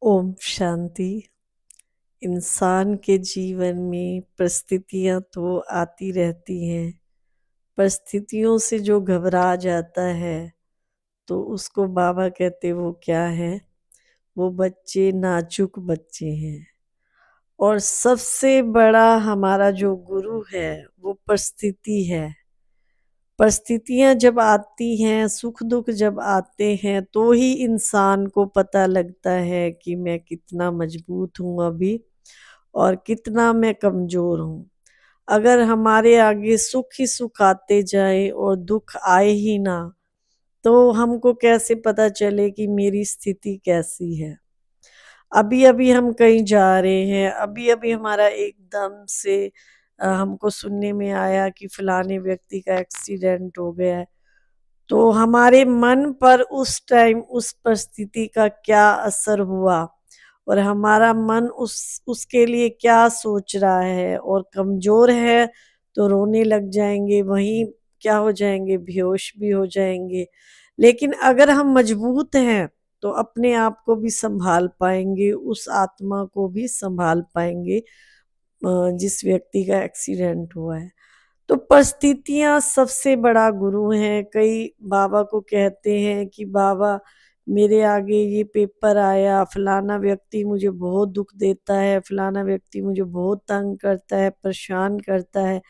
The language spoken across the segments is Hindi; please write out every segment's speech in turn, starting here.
ओम शांति। इंसान के जीवन में परिस्थितियां तो आती रहती हैं। परिस्थितियों से जो घबरा जाता है तो उसको बाबा कहते वो क्या है, वो बच्चे नाजुक बच्चे हैं। और सबसे बड़ा हमारा जो गुरु है वो परिस्थिति है। परिस्थितियां जब आती हैं, सुख दुख जब आते हैं तो ही इंसान को पता लगता है कि मैं कितना मजबूत हूँ अभी और कितना मैं कमजोर हूँ। अगर हमारे आगे सुख ही सुख आते जाए और दुख आए ही ना, तो हमको कैसे पता चले कि मेरी स्थिति कैसी है। अभी अभी हम कहीं जा रहे हैं, अभी अभी हमारा एकदम से हमको सुनने में आया कि फलाने व्यक्ति का एक्सीडेंट हो गया है। तो हमारे मन पर उस टाइम उस परिस्थिति का क्या असर हुआ और हमारा मन उसके लिए क्या सोच रहा है। और कमजोर है तो रोने लग जाएंगे, वहीं क्या हो जाएंगे, बेहोश भी हो जाएंगे। लेकिन अगर हम मजबूत हैं तो अपने आप को भी संभाल पाएंगे, उस आत्मा को भी संभाल पाएंगे जिस व्यक्ति का एक्सीडेंट हुआ है। तो परिस्थितियां सबसे बड़ा गुरु हैं। कई बाबा को कहते हैं कि बाबा मेरे आगे ये पेपर आया, फलाना व्यक्ति मुझे बहुत दुख देता है, फलाना व्यक्ति मुझे बहुत तंग करता है, परेशान करता है,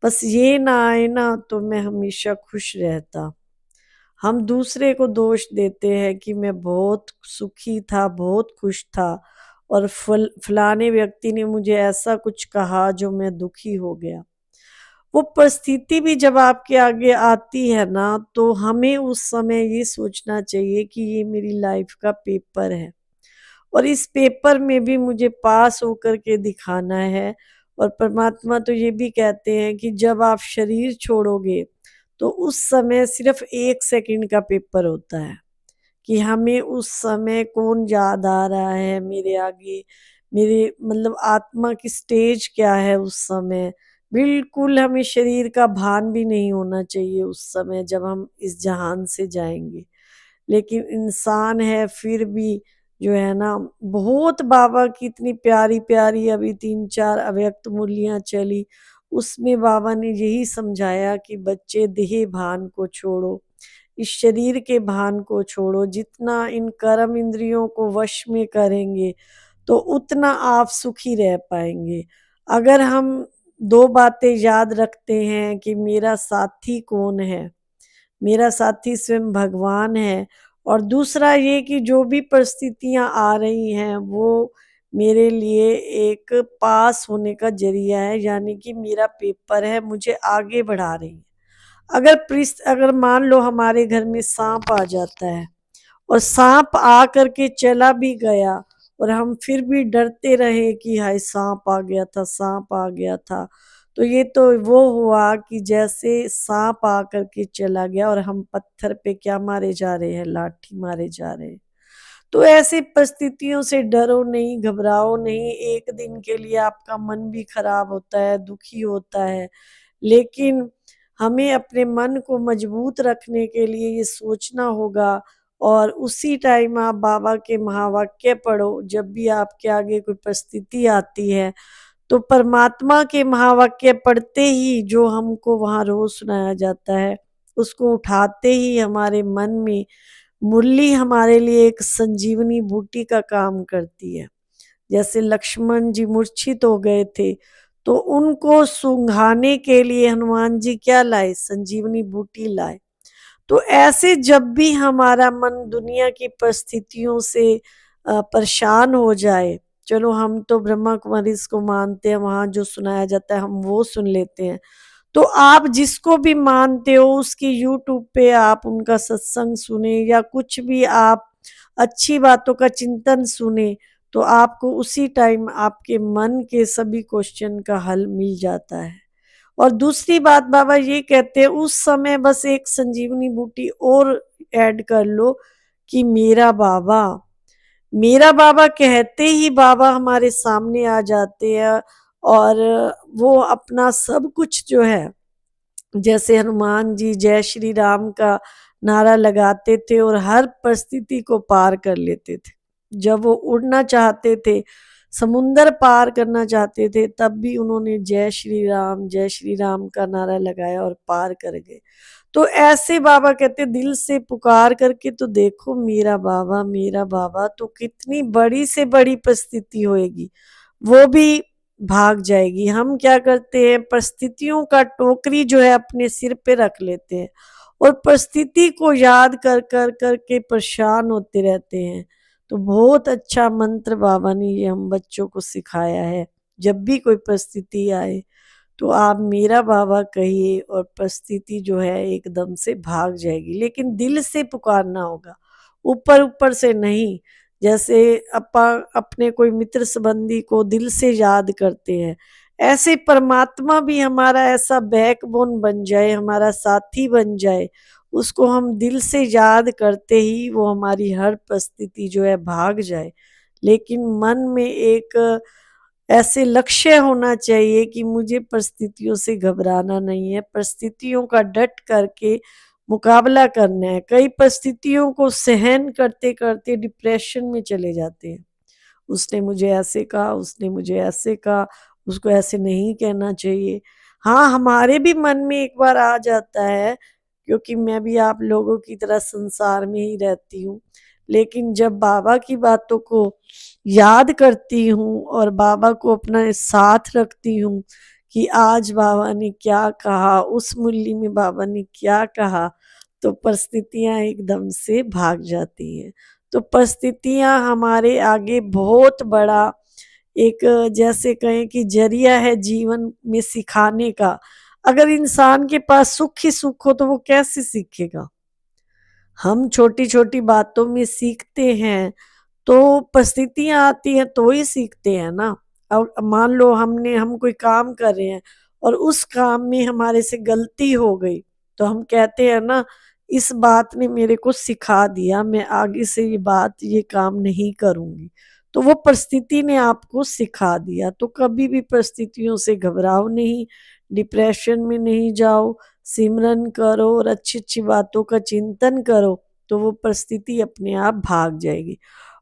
बस ये ना आए ना तो मैं हमेशा खुश रहता। हम दूसरे को दोष देते हैं कि मैं बहुत सुखी था, बहुत खुश था और फलाने व्यक्ति ने मुझे ऐसा कुछ कहा जो मैं दुखी हो गया। वो परिस्थिति भी जब आपके आगे आती है ना, तो हमें उस समय ये सोचना चाहिए कि ये मेरी लाइफ का पेपर है और इस पेपर में भी मुझे पास होकर के दिखाना है। और परमात्मा तो ये भी कहते हैं कि जब आप शरीर छोड़ोगे तो उस समय सिर्फ 1 सेकंड का पेपर होता है कि हमें उस समय कौन याद आ रहा है मेरे आगे, मेरे मतलब आत्मा की स्टेज क्या है उस समय। बिल्कुल हमें शरीर का भान भी नहीं होना चाहिए उस समय जब हम इस जहान से जाएंगे। लेकिन इंसान है फिर भी जो है ना, बहुत बाबा की इतनी प्यारी प्यारी अभी 3-4 अव्यक्त मूर्तियां चली, उसमें बाबा ने यही समझाया कि बच्चे देह भान को छोड़ो, इस शरीर के भान को छोड़ो। जितना इन कर्म इंद्रियों को वश में करेंगे तो उतना आप सुखी रह पाएंगे। अगर हम 2 बातें याद रखते हैं कि मेरा साथी कौन है, मेरा साथी स्वयं भगवान है, और दूसरा ये कि जो भी परिस्थितियां आ रही हैं वो मेरे लिए एक पास होने का जरिया है, यानी कि मेरा पेपर है, मुझे आगे बढ़ा रही है। अगर मान लो हमारे घर में सांप आ जाता है और सांप आ करके चला भी गया और हम फिर भी डरते रहे कि हाय सांप आ गया था, सांप आ गया था, तो ये तो वो हुआ कि जैसे सांप आ करके चला गया और हम पत्थर पे क्या मारे जा रहे हैं, लाठी मारे जा रहे हैं। तो ऐसी परिस्थितियों से डरो नहीं, घबराओ नहीं। एक दिन के लिए आपका मन भी खराब होता है, दुखी होता है, लेकिन हमें अपने मन को मजबूत रखने के लिए ये सोचना होगा। और उसी टाइम आप बाबा के महावाक्य पढ़ो। जब भी आपके आगे कोई परिस्थिति आती है तो परमात्मा के महावाक्य पढ़ते ही जो हमको वहाँ रोज सुनाया जाता है उसको उठाते ही हमारे मन में मुरली हमारे लिए एक संजीवनी बूटी का काम करती है। जैसे लक्ष्मण जी मूर्छित हो गए थे तो उनको सूंघाने के लिए हनुमान जी क्या लाए, संजीवनी बूटी लाए। तो ऐसे जब भी हमारा मन दुनिया की परिस्थितियों से परेशान हो जाए, चलो हम तो ब्रह्मा कुमारी इसको मानते हैं, वहां जो सुनाया जाता है हम वो सुन लेते हैं। तो आप जिसको भी मानते हो उसकी यूट्यूब पे आप उनका सत्संग सुने या कुछ भी आप अच्छी बातों का चिंतन सुने, तो आपको उसी टाइम आपके मन के सभी क्वेश्चन का हल मिल जाता है। और दूसरी बात बाबा ये कहते हैं उस समय बस एक संजीवनी बूटी और ऐड कर लो कि मेरा बाबा। मेरा बाबा कहते ही बाबा हमारे सामने आ जाते हैं और वो अपना सब कुछ जो है, जैसे हनुमान जी जय श्री राम का नारा लगाते थे और हर परिस्थिति को पार कर लेते थे। जब वो उड़ना चाहते थे, समुंदर पार करना चाहते थे, तब भी उन्होंने जय श्री राम का नारा लगाया और पार कर गए। तो ऐसे बाबा कहते दिल से पुकार करके तो देखो मेरा बाबा, तो कितनी बड़ी से बड़ी परिस्थिति होएगी वो भी भाग जाएगी। हम क्या करते हैं, परिस्थितियों का टोकरी जो है अपने सिर पे रख लेते हैं और परिस्थिति को याद कर कर करके परेशान होते रहते हैं। तो बहुत अच्छा मंत्र बाबा ने ये हम बच्चों को सिखाया है, जब भी कोई परिस्थिति आए तो आप मेरा बाबा कहिए और परिस्थिति जो है एकदम से भाग जाएगी। लेकिन दिल से पुकारना होगा, ऊपर ऊपर से नहीं। जैसे अपने कोई मित्र संबंधी को दिल से याद करते हैं, ऐसे परमात्मा भी हमारा ऐसा बैकबोन बन जाए, हमारा साथी बन जाए, उसको हम दिल से याद करते ही वो हमारी हर परिस्थिति जो है भाग जाए। लेकिन मन में एक ऐसे लक्ष्य होना चाहिए कि मुझे परिस्थितियों से घबराना नहीं है, परिस्थितियों का डट करके मुकाबला करना है। कई परिस्थितियों को सहन करते करते डिप्रेशन में चले जाते हैं। उसने मुझे ऐसे कहा, उसने मुझे ऐसे कहा, उसको ऐसे नहीं कहना चाहिए। हाँ, हमारे भी मन में एक बार आ जाता है, क्योंकि मैं भी आप लोगों की तरह संसार में ही रहती हूँ। लेकिन जब बाबा की बातों को याद करती हूँ और बाबा को अपना साथ रखती हूँ कि आज बाबा ने क्या कहा, उस मुरली में बाबा ने क्या कहा, तो परिस्थितियाँ एकदम से भाग जाती हैं। तो परिस्थितियाँ हमारे आगे बहुत बड़ा एक जैसे कहें कि जरिया है जीवन में सिखाने का। अगर इंसान के पास सुख ही सुख हो तो वो कैसे सीखेगा? हम छोटी-छोटी बातों में सीखते हैं, तो परिस्थितियाँ आती हैं तो ही सीखते हैं ना। अब मान लो हम कोई काम कर रहे हैं और उस काम में हमारे से गलती हो गई, तो हम कहते हैं ना, इस बात ने मेरे को सिखा दिया, मैं आगे से ये काम नहीं करूँगी। तो वो परिस्थिति ने आपको सिखा दिया। तो कभी भी परिस्थितियों से घबराओ नहीं, डिप्रेशन में नहीं जाओ, सिमरन करो और अच्छी-अच्छी बातों का चिंतन करो, तो वो परिस्थिति अपने आप भाग जाएगी।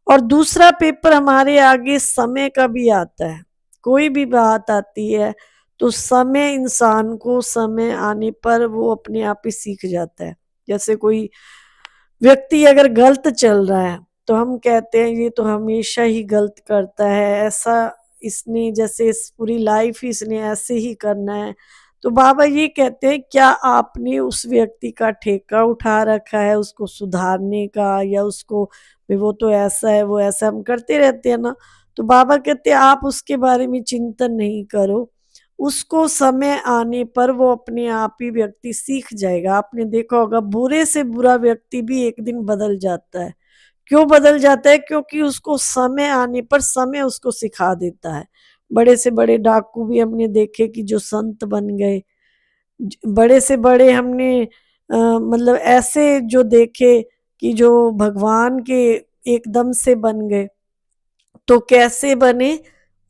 और दूसरा पेपर हमारे आगे समय का भी आता है। कोई भी बात आती है तो समय इंसान को समय आने पर वो अपने आप ही सीख जाता है। जैसे कोई व्यक्ति अगर गलत चल रहा है तो हम कहते हैं ये तो हमेशा ही गलत करता है, ऐसा इसने जैसे इस पूरी लाइफ ही इसने ऐसे ही करना है। तो बाबा ये कहते हैं, क्या आपने उस व्यक्ति का ठेका उठा रखा है उसको सुधारने का, या उसको भी वो तो ऐसा है वो ऐसा, हम करते रहते हैं ना। तो बाबा कहते हैं आप उसके बारे में चिंतन नहीं करो, उसको समय आने पर वो अपने आप ही व्यक्ति सीख जाएगा। आपने देखा होगा बुरे से बुरा व्यक्ति भी एक दिन बदल जाता है। क्यों बदल जाता है? क्योंकि उसको समय आने पर समय उसको सिखा देता है। बड़े से बड़े डाकू भी हमने देखे कि जो संत बन गए। बड़े से बड़े हमने मतलब ऐसे जो देखे कि जो भगवान के एकदम से बन गए। तो कैसे बने?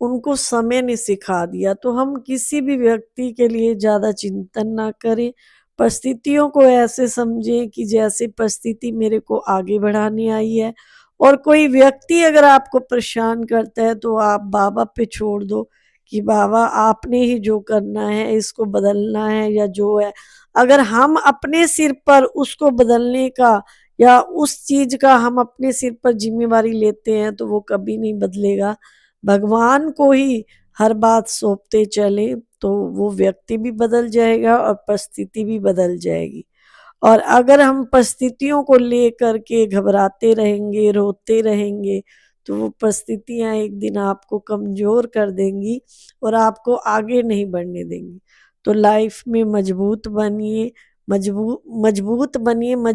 उनको समय ने सिखा दिया। तो हम किसी भी व्यक्ति के लिए ज़्यादा चिंतन ना करें, परिस्थितियों को ऐसे समझें कि जैसे परिस्थिति मेरे को आगे बढ़ाने आई है। और कोई व्यक्ति अगर आपको परेशान करता है तो आप बाबा पे छोड़ दो कि बाबा आपने ही जो करना है, इसको बदलना है या जो है। अगर हम अपने सिर पर उसको बदलने का या उस चीज का हम अपने सिर पर जिम्मेवारी लेते हैं तो वो कभी नहीं बदलेगा। भगवान को ही हर बात सौंपते चले तो वो व्यक्ति भी बदल जाएगा और परिस्थिति भी बदल जाएगी। और अगर हम परिस्थितियों को लेकर के घबराते रहेंगे, रोते रहेंगे, तो वो परिस्थितियां एक दिन आपको कमजोर कर देंगी और आपको आगे नहीं बढ़ने देंगी। तो लाइफ में मजबूत बनिए, मजबूत बनिए,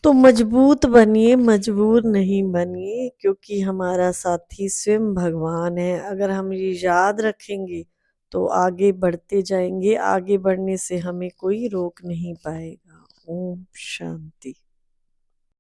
तो मजबूत बनिए, मजबूर नहीं बनिए, क्योंकि हमारा साथी स्वयं भगवान है। अगर हम ये याद रखेंगे तो आगे बढ़ते जाएंगे, आगे बढ़ने से हमें कोई रोक नहीं पाएगा। ओम शांति।